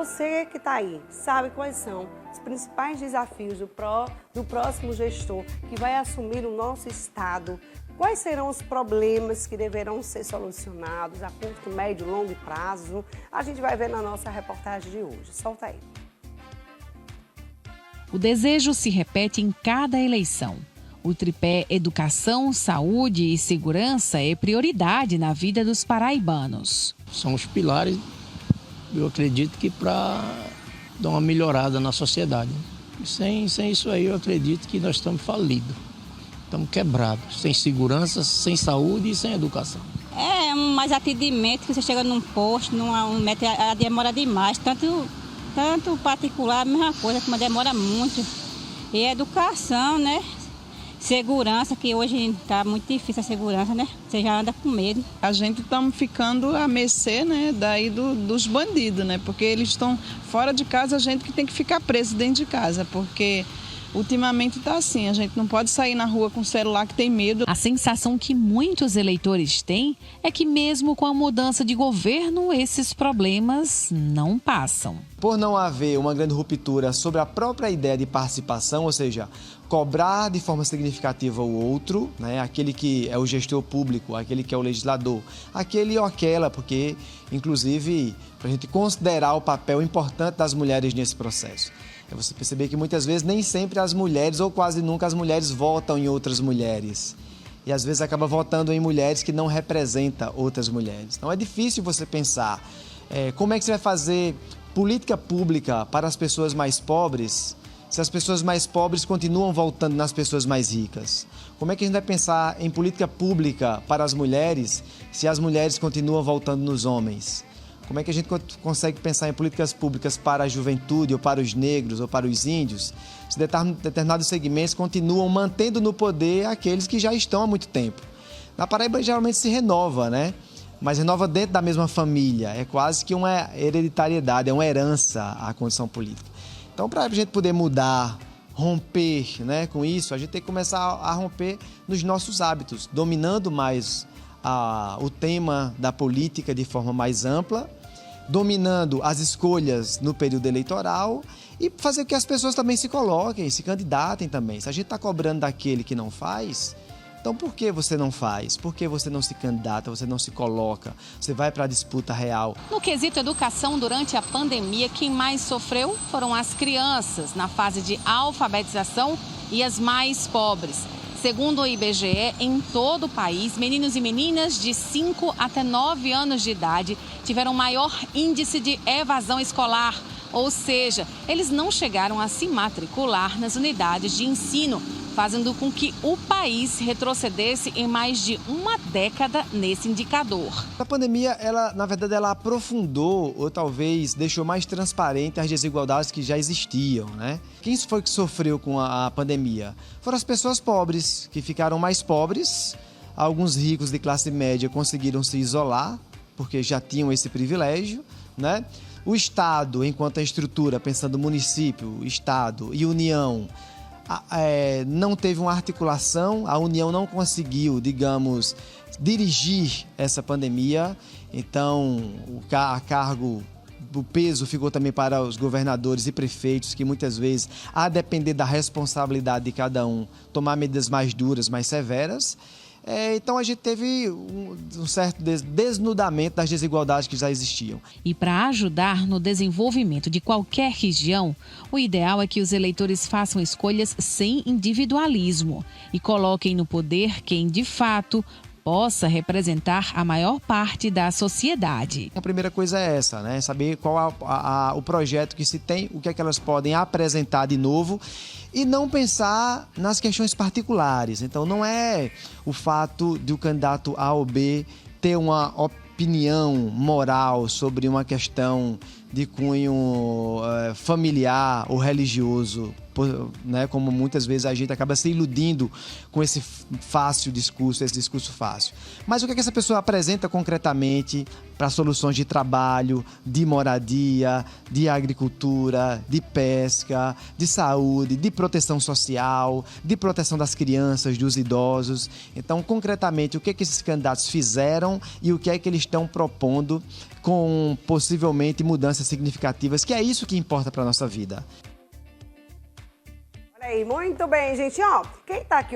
você que está aí, sabe quais são os principais desafios do próximo gestor que vai assumir o nosso estado? Quais serão os problemas que deverão ser solucionados a curto, médio e longo prazo? A gente vai ver na nossa reportagem de hoje. Solta aí. O desejo se repete em cada eleição. O tripé educação, saúde e segurança é prioridade na vida dos paraibanos. São os pilares, eu acredito que para dar uma melhorada na sociedade. Sem isso aí eu acredito que nós estamos falidos. Estamos quebrados, sem segurança, sem saúde e sem educação. É mais atendimento, que você chega num posto, num metro, demora demais. Tanto particular, a mesma coisa, que demora muito. E educação, né? Segurança, que hoje está muito difícil a segurança, né? Você já anda com medo. A gente está ficando à mercê, né, dos bandidos, né? Porque eles estão fora de casa, a gente que tem que ficar preso dentro de casa, porque ultimamente está assim, a gente não pode sair na rua com o celular que tem medo. A sensação que muitos eleitores têm é que mesmo com a mudança de governo, esses problemas não passam. Por não haver uma grande ruptura sobre a própria ideia de participação, ou seja, cobrar de forma significativa o outro, né? Aquele que é o gestor público, aquele que é o legislador, aquele ou aquela, porque, inclusive, para a gente considerar o papel importante das mulheres nesse processo. É você perceber que muitas vezes nem sempre as mulheres, ou quase nunca as mulheres votam em outras mulheres. E às vezes acaba votando em mulheres que não representam outras mulheres. Então é difícil você pensar como é que você vai fazer política pública para as pessoas mais pobres se as pessoas mais pobres continuam votando nas pessoas mais ricas. Como é que a gente vai pensar em política pública para as mulheres se as mulheres continuam votando nos homens? Como é que a gente consegue pensar em políticas públicas para a juventude, ou para os negros, ou para os índios, se determinados segmentos continuam mantendo no poder aqueles que já estão há muito tempo? Na Paraíba, geralmente se renova, né? Mas renova dentro da mesma família. É quase que uma hereditariedade, é uma herança à condição política. Então, para a gente poder mudar, romper, né, com isso, a gente tem que começar a romper nos nossos hábitos, dominando mais o tema da política de forma mais ampla, dominando as escolhas no período eleitoral e fazer com que as pessoas também se coloquem, se candidatem também. Se a gente está cobrando daquele que não faz, então por que você não faz? Por que você não se candidata, você não se coloca, você vai para a disputa real? No quesito educação, durante a pandemia, quem mais sofreu foram as crianças na fase de alfabetização e as mais pobres. Segundo o IBGE, em todo o país, meninos e meninas de 5 até 9 anos de idade tiveram maior índice de evasão escolar, ou seja, eles não chegaram a se matricular nas unidades de ensino, fazendo com que o país retrocedesse em mais de uma década nesse indicador. A pandemia, na verdade, ela aprofundou ou talvez deixou mais transparente as desigualdades que já existiam, né? Quem foi que sofreu com a pandemia? Foram as pessoas pobres, que ficaram mais pobres. Alguns ricos de classe média conseguiram se isolar, porque já tinham esse privilégio, né? O Estado, enquanto a estrutura, pensando município, Estado e União, não teve uma articulação, a União não conseguiu, digamos, dirigir essa pandemia, então o peso ficou também para os governadores e prefeitos, que muitas vezes, a depender da responsabilidade de cada um, tomar medidas mais duras, mais severas. Então a gente teve um certo desnudamento das desigualdades que já existiam. E para ajudar no desenvolvimento de qualquer região, o ideal é que os eleitores façam escolhas sem individualismo e coloquem no poder quem, de fato, possa representar a maior parte da sociedade. A primeira coisa é essa, né? Saber qual o projeto que se tem, o que é que elas podem apresentar de novo e não pensar nas questões particulares. Então, não é o fato de o candidato A ou B ter uma opinião moral sobre uma questão de cunho familiar ou religioso, né? Como muitas vezes a gente acaba se iludindo com esse fácil discurso, esse discurso fácil. Mas o que é que essa pessoa apresenta concretamente para soluções de trabalho, de moradia, de agricultura, de pesca, de saúde, de proteção social, de proteção das crianças, dos idosos? Então, concretamente, o que é que esses candidatos fizeram e o que é que eles estão propondo com possivelmente mudanças mudanças significativas, que é isso que importa para a nossa vida. Olha aí, muito bem, gente. Ó, quem está aqui hoje